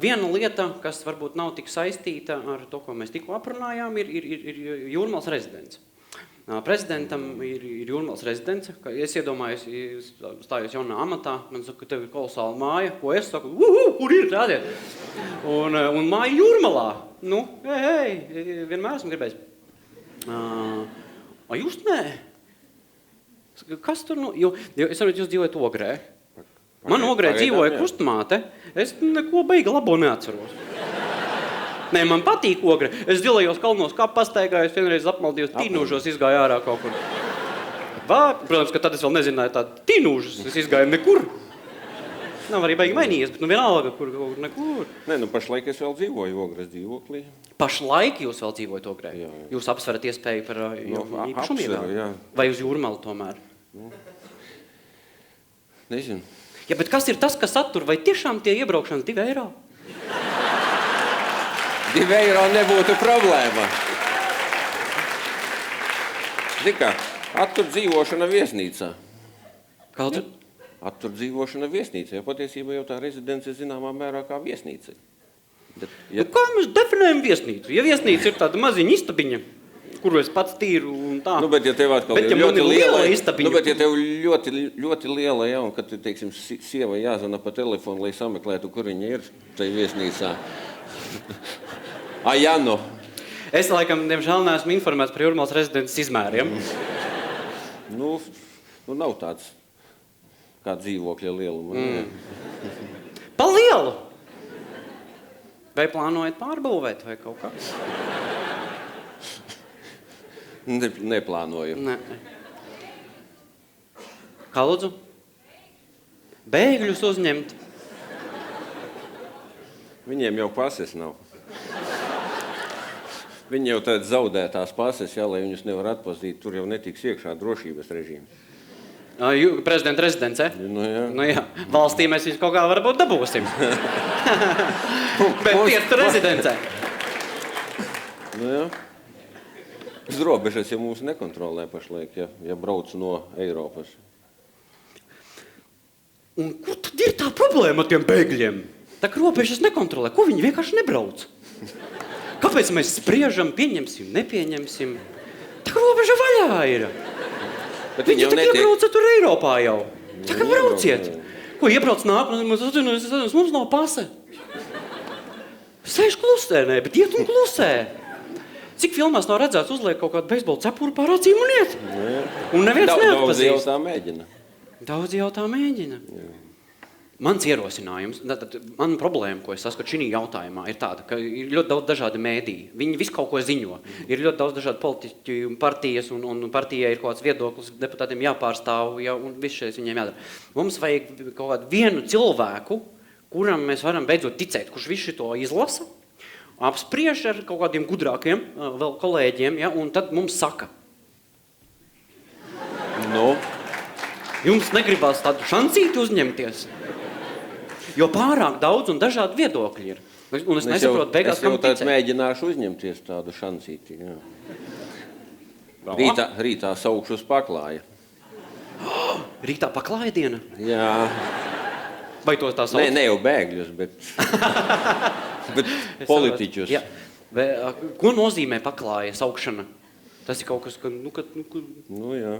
Viena lieta, kas varbūt nav tik saistīta ar to, ko mēs tikko aprunājām, ir Jūrmals rezidents. Prezidentam ir Jūrmals rezidents. Es iedomājos, stājos jaunā amatā, man saka, ka tev ir kolosāla māja, ko es saku, kur ir, rādiet? Un māja Jūrmalā. Nu, vienmēr esmu gribējis. Jūs nē? Kas tur nu? Jo es varu, jūs dzīvojat Ogrē. Man Ogrē dzīvoja krustmāte, es neko baigi labo neatceros. Nē, man patīk Ogre. Es Zilajos kalnos kā pastaigājos, vienreiz apmaldījos, tīnūžos izgāju ārā kaut kur. Protams, ka tad es vēl nezināju tādu tīnūžus, es izgāju nekur. Nav arī baigi mainījies, bet vienalga, kur nekur. Nē, pašlaik es vēl dzīvoju Ogres dzīvoklī. Pašlaik jūs vēl dzīvojat Ogrē? Jā. Jūs apsverat iespēju par īpašumu apsveru, jā. Vai uz Jūrmalu tomēr? Nezinu. Ja, bet kas ir tas, kas attur? Vai tiešām tie iebraukšanas 2 eiro? 2 eiro nebūtu problēma. Zikā, attur dzīvošana viesnīcā. Kādu? Attur dzīvošana viesnīcā, jo patiesībā jau tā rezidence zināmā mērā kā viesnīca. Nu, kā mēs definējam viesnīcu? Ja viesnīca ir tāda maziņa istabiņa, kuru es pats tīru un tā. Nu, bet ja tev atkal ir ļoti liela istabiņa. Nu, bet ja tev ļoti liela, ja, un kad, teiksim, sieva jāzana pa telefonu, lai sameklētu, kur viņa ir tai viesnīcā. Nu. Es, laikam, diemžēl neesmu informēts par Jūrmals rezidents izmēriem. Nu, nav tāds kā dzīvokļa lieluma. Pa lielu? Vai plānojat pārbūvēt vai kaut kā? Neplānoju. Ne. Kā lūdzu? Bēgļus uzņemt? Viņiem jau pases nav. Viņi jau tādas zaudētās pases, jā, lai viņus nevar atpazīt, tur jau netiks iekšā drošības režīms. Prezidenta rezidence? Nu, jā. Nu, jā. Valstī mēs viņus kaut kā varbūt dabūsim. Bet tieši rezidencē. Nu, jā. Uz robežas, ja mūs nekontrolē pašlaik, ja brauc no Eiropas. Un kur tad ir tā problēma ar tiem bēgļiem? Tā kā robežas nekontrolē, ko viņi vienkārši nebrauc? Kāpēc mēs spriežam, pieņemsim, nepieņemsim? Tā kā robeža vaļā ir. Viņi tā iebrauca tur Eiropā jau. Tā kā brauciet. Ko iebrauc nāk, mums nav pase. Sēž klusē, nē, bet iet un klusē. Cik filmās nav redzēts, uzliek kaut kādu beisbola cepuru pār acīm un iet? Un neviens neatpazīst. Daudz jau tā mēģina. Mans ierosinājums, man problēma, ko es saskatu šī jautājumā, ir tāda, ka ir ļoti daudz dažādi mēdīji. Viņi visu kaut ko ziņo. Ir ļoti daudz dažādu politiķu partijas, un partijai ir kaut kāds viedoklis, deputātiem jāpārstāv, un viss šeit viņiem jādara. Mums vajag kaut kādu vienu cilvēku, kuram mēs varam beidzot ticēt, kurš visu to izlasa, apspriež ar kaut kādiem gudrākiem vēl kolēģiem, ja, un tad mums saka. Nu? Jums negribās tādu šancīti uzņemties? Jo pārāk daudz un dažādi viedokļi ir. Un es nesaprotu beigās, kam ticēt. Es jau mēģināšu uzņemties tādu šancīti. Jā. Rītā saukšu uz paklāja. Rītā paklāja diena? Jā. Vai to tā sauc? Ne jau bēgļus, bet politiķus. Jā. Ko nozīmē paklāja saukšana? Tas ir kaut kas, ka... Nu jā.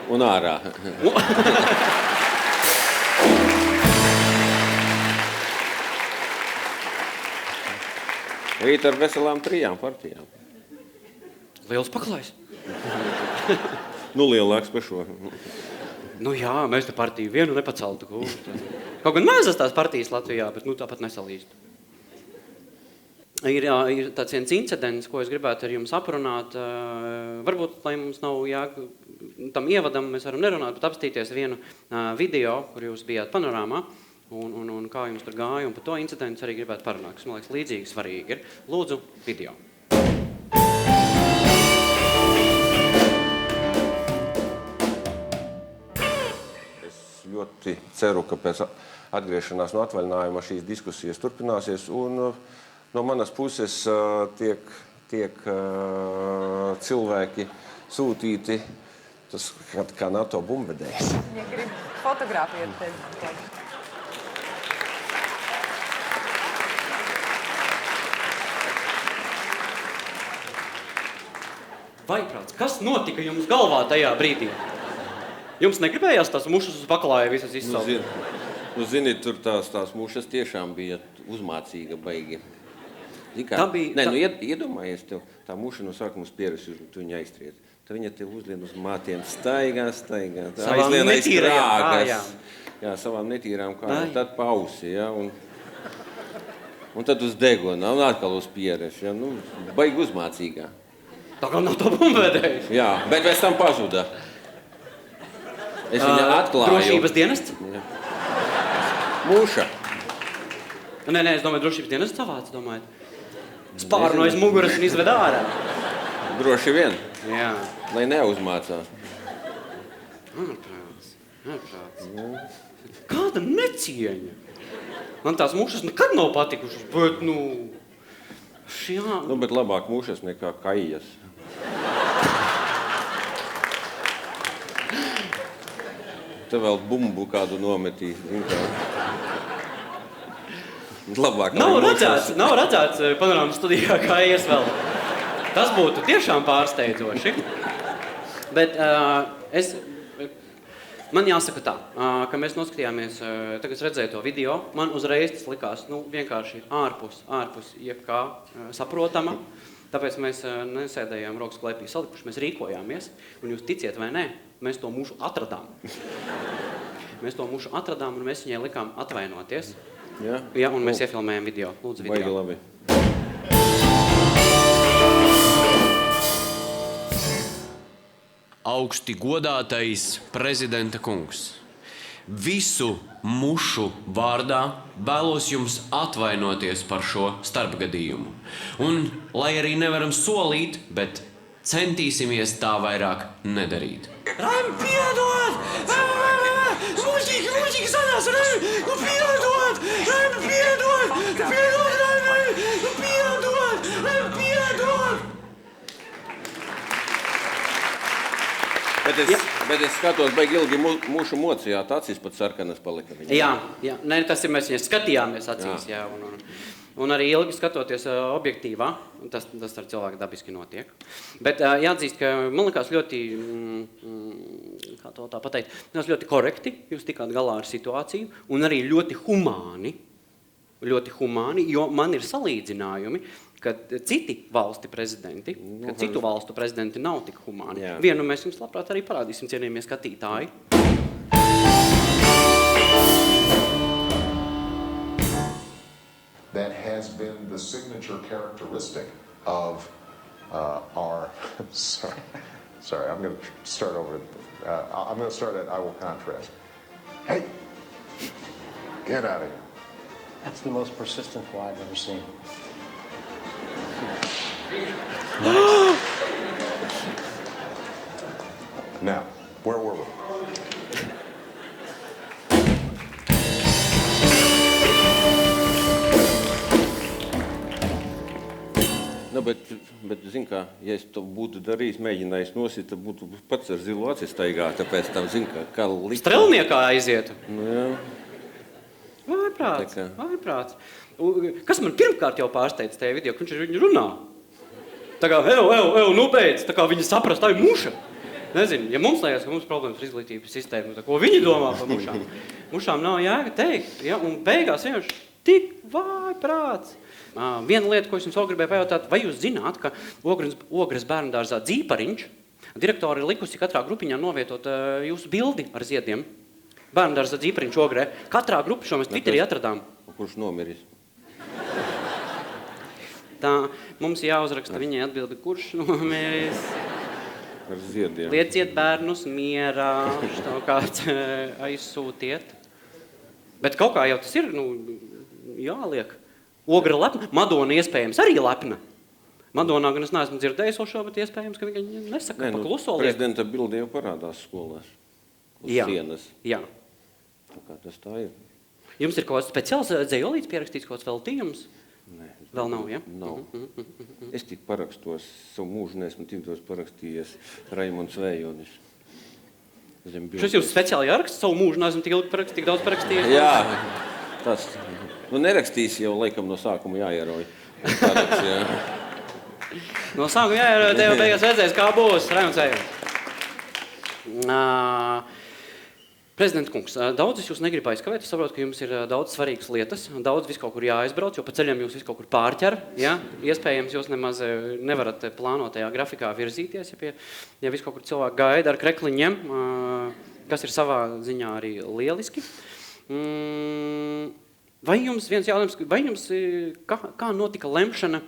Un ārā. Rīt ar veselām 3 partijām. Liels paklājs. Nu, lielāks par šo. Nu jā, mēs te partiju vienu nepaceltu. Kaut gan mazas tās partijas Latvijā, bet tāpat nesalīstu. Ir tāds viens incidents, ko es gribētu ar jums aprunāt. Varbūt, lai mums nav tam ievadam, mēs varam nerunāt, bet apstīties vienu video, kur jūs bijāt panorāmā, un kā jums tur gāja, un par to incidentu arī gribētu parunāt, kas, man liekas, līdzīgi svarīgi ir. Lūdzu, video. Es ļoti ceru, ka pēc atgriešanās no atvaļinājuma šīs diskusijas turpināsies, un no manas puses tiek cilvēki sūtīti, tas kā NATO bumbvedējs. Fotogrāfija ir tevi. Vaiprāts, kas notika jums galvā tajā brīdī? Jums negribējās tās mušas uz baklāja visas izsaukt? Zini, tur tās mušas tiešām bija uzmācīga baigi. Iedomājies tev, tā muša no sākuma pierasi, tu viņu aiztriec. Tad viņa tev uzlien uz mātiem, staigā. Savām netīrajām kājām. Jā, savām netīrām kājām, tad pausi, ja, un tad uz deguna, un atkal uz pierasi, ja, baigi uzmācīgā. Tā kā nav to bumbēdējis. Jā, bet pēc tam pazuda. Es viņu atklāju. Drošības dienests? Jā. Muša. Nē, es domāju, drošības dienests savāc, domājat. Spārno aiz muguras un izved ārā. Droši vien. Jā. Lai neuzmācās. Ārprāts. Kāda necieņa? Man tās mušas nekad nav patikušas, bet, bet labāk mušas nekā kaijas. Tev vēl bumbu kādu nometīs. Labāk nav redzēts panorāmas studijā kaijas vēl. Tas būtu tiešām pārsteidzoši. Bet man jāsaka tā, ka mēs noskatījāmies, tagad es redzēju to video, man uzreiz tas likās, vienkārši ārpus jebkā saprotama. Tāpēc mēs nesēdējām rokas klēpī salikuši, mēs rīkojāmies, un jūs ticiet vai nē, mēs to mušu atradām. Un mēs viņai likām atvainoties. Jā, un mēs iefilmējām video. Lūdzu, video. Baigi labi. Augsti godātais prezidenta kungs. Visu mušu vārdā vēlos jums atvainoties par šo starpgadījumu. Un, lai arī nevaram solīt, bet centīsimies tā vairāk nedarīt. Raim, piedod! Mūžīgi sanās, Raim! Piedod! Raim, piedod! Piedod, Raim! Piedod! Raim, piedod! Bet es skatos, baigi ilgi mušu mocījāt, acīs pat sarkanas palika viņa. Jā. Nē, tas ir, mēs viņas skatījāmies acīs, jā. Un arī ilgi skatoties objektīvā, tas ar cilvēku dabiski notiek. Bet jāatzīst, ka man likās ļoti, kā to tā pateikt, ļoti korekti, jūs tikāt galā ar situāciju, un arī ļoti humāni, jo man ir salīdzinājumi, ka citu valstu prezidenti nav tik humāni. Jā. Vienu mēs jums labprāt arī parādīsim, cienījamie skatītāji. That has been the signature characteristic of our... Sorry, I'm going to start over. I'm going to start at I will contrast. Hey, get out of here. That's the most persistent fly I've ever seen. Now, where were we? Bet zin kā, ja es to būtu darījis, mēģinājis nosīt, tad būtu pats ar zilu aci staigāt, tāpēc tam, zin kā likt. Strelniekā aizietu. Jā. Vaiprāts. Kas man pirmkārt jau pārsteidz tajā video, ka viņš ar viņu runā. Tā kā, beidz, tā kā viņi saprast, tā ir muša. Nezinu, ja mums liekas, ka mums problēmas ar izglītības sistēmu, tā ko viņi domā par mušām. Mušām nav jēga teikt, ja, un beigās vienkārši tik vaiprāts. Viena lieta, ko es jums vēl gribēju pajautāt, vai jūs zināt, ka Ogres bērnudārzā Dzīpariņš direktori ir likusi katrā grupiņā novietot jūsu bildi ar ziediem? Bērnudārzā Dzīpariņš Ogrē. Katrā grupa šo mēs Twitterī atradām. Kurš nomiris? Tā, mums jāuzraksta viņai atbildi, kurš nomiris. Ar ziediem. Lieciet bērnus mierā, to kāds aizsūtiet. Bet kaut kā jau tas ir, jāliek. Ogra lepna, Madona iespējams arī lepna. Madonā gan es neesmu dzirdējis šo, bet iespējams, ka viņi nesaka pa kluso liek. Prezidenta bildi jau parādās skolās. Uz sienas. Jā. Tā kā tas tā ir. Jums ir kaut kāds speciāls dzejolīts pierakstīts, kaut kāds veltījums? Nē. Vēl nav, ja? Nav. Es tik parakstos, savu mūžu neesmu tik daudz parakstījies Raimonds Vējonis. Šis jūs speciāli jāraksta savu mūžu, neesmu tik ilgi parakstīt, tik daudz parakstījies. Jā, tas. Nu, nerakstīs jau laikam no sākuma jāierauj. Paraks, jā. No sākuma jāierauj, te jau beigās redzēs, kā būs. Raimunds Ejons. Prezidenta kungs, daudzas jūs negrib aizkavēt, es saprotu, ka jums ir daudz svarīgas lietas, daudz visu kaut kur jāaizbrauc, jo pa ceļam jūs visu kaut kur pārķer, ja? Iespējams, jūs nemaz nevarat plānotajā grafikā virzīties, ja visu kaut kur cilvēki gaida ar krekliņiem, kas ir savā ziņā arī lieliski. Vai jums viens jautājums, kā notika lemšana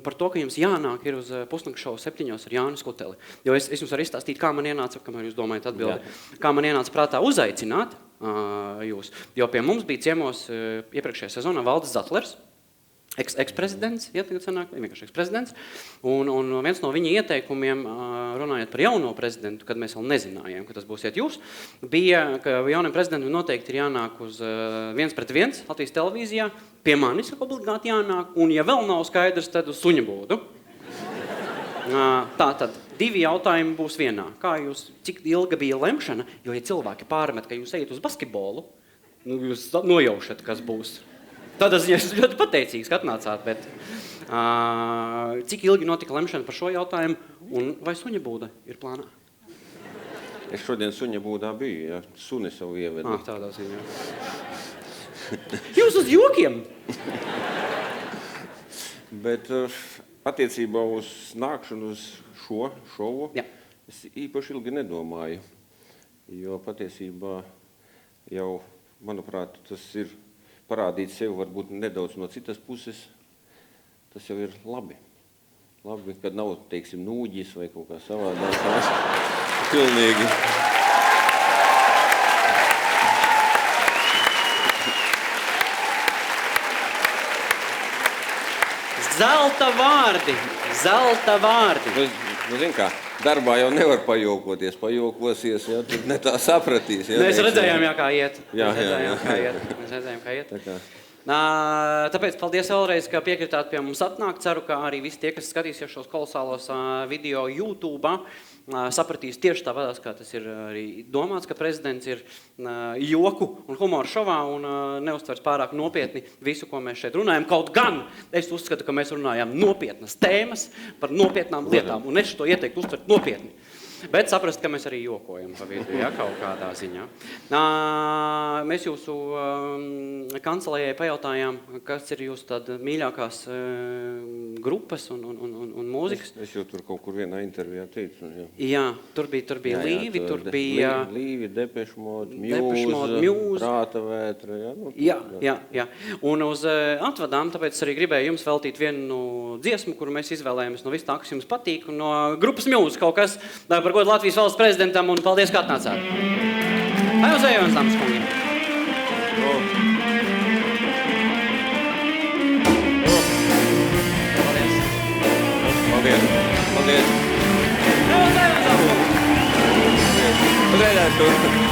par to, ka jums jānāk ir uz pusnakts šovu 7 ar Jānu Skuteli. Jo es jums varu izstāstīt, kā man ienāca, kamēr jūs domājat atbildi, kā man ienāca prātā uzaicināt jūs. Jo pie mums bija ciemos iepriekšējā sezonā Valdis Zatlers, eksprezidents, tagad sanāk, vienkārši eksprezidents, un viens no viņa ieteikumiem, runājot par jauno prezidentu, kad mēs vēl nezinājām, ka tas būsiet jūs, bija, ka jauniem prezidentam noteikti ir jānāk uz 1-1 Latvijas televīzijā, pie manis obligāti jānāk, un ja vēl nav skaidrs, tad uz suņa būdu. Tātad, 2 jautājumi būs vienā. Cik ilga bija lemšana, jo ja cilvēki pārmet, ka jūs ejat uz basketbolu, jūs nojaušat, kas būs. Tādā ziņā es ļoti pateicīgs, ka atnācāt, bet cik ilgi notika lemšana par šo jautājumu, un vai suņa būda ir plānā? Es šodien suņa būdā biju, ja suni savu ievedu. Tādā ziņā. Jūs uz jokiem! Bet attiecībā uz nākšanu uz šo šovu, es īpaši ilgi nedomāju, jo patiesībā jau, manuprāt, tas ir parādīt sevi varbūt nedaudz no citas puses, tas jau ir labi. Labi, kad nav, teiksim, nūģis vai kaut kā savādāk. Pilnīgi. Zelta vārdi! Zelta vārdi! Nu, zin kā, darbā jau nevar pajokoties, pajokosies, ja, tad ne tā sapratīs. Ja, mēs redzējām, kā iet. Mēs redzējām, kā iet. Tāpēc paldies vēlreiz, ka piekritāt pie mums atnākt. Ceru, ka arī visi tie, kas skatīsies šos kolosālos video YouTube, sapratīs tieši tāpēc, kā tas ir arī domāts, ka prezidents ir joku un humoru šovā un neuztvers pārāk nopietni visu, ko mēs šeit runājam. Kaut gan es uzskatu, ka mēs runājam nopietnas tēmas par nopietnām lietām, un es to ieteiktu uztvert nopietni. Bet saprast, ka mēs arī jokojam pa vidu, ja, kaut kādā ziņā. Mēs jūsu kancelējai pajautājām, kas ir jūsu tāda mīļākās grupas un mūzikas. Es jau tur kaut kur vienā intervijā teicu. Jā, tur bija Līvi, tur bija... Līvi, Depeche Mode, Muse, Prāta vētra. Jā. Un uz atvadām, tāpēc arī gribēju jums veltīt vienu dziesmu, kuru mēs izvēlējāmies no visu tā, kas jums patīk, un no grupas Muse kaut kas, par godu Latvijas valsts prezidentam, un paldies, ka atnācāt. Raimunds Ejons, dāmas kungi. Paldies. Raimunds Ejons, dāmas kungi.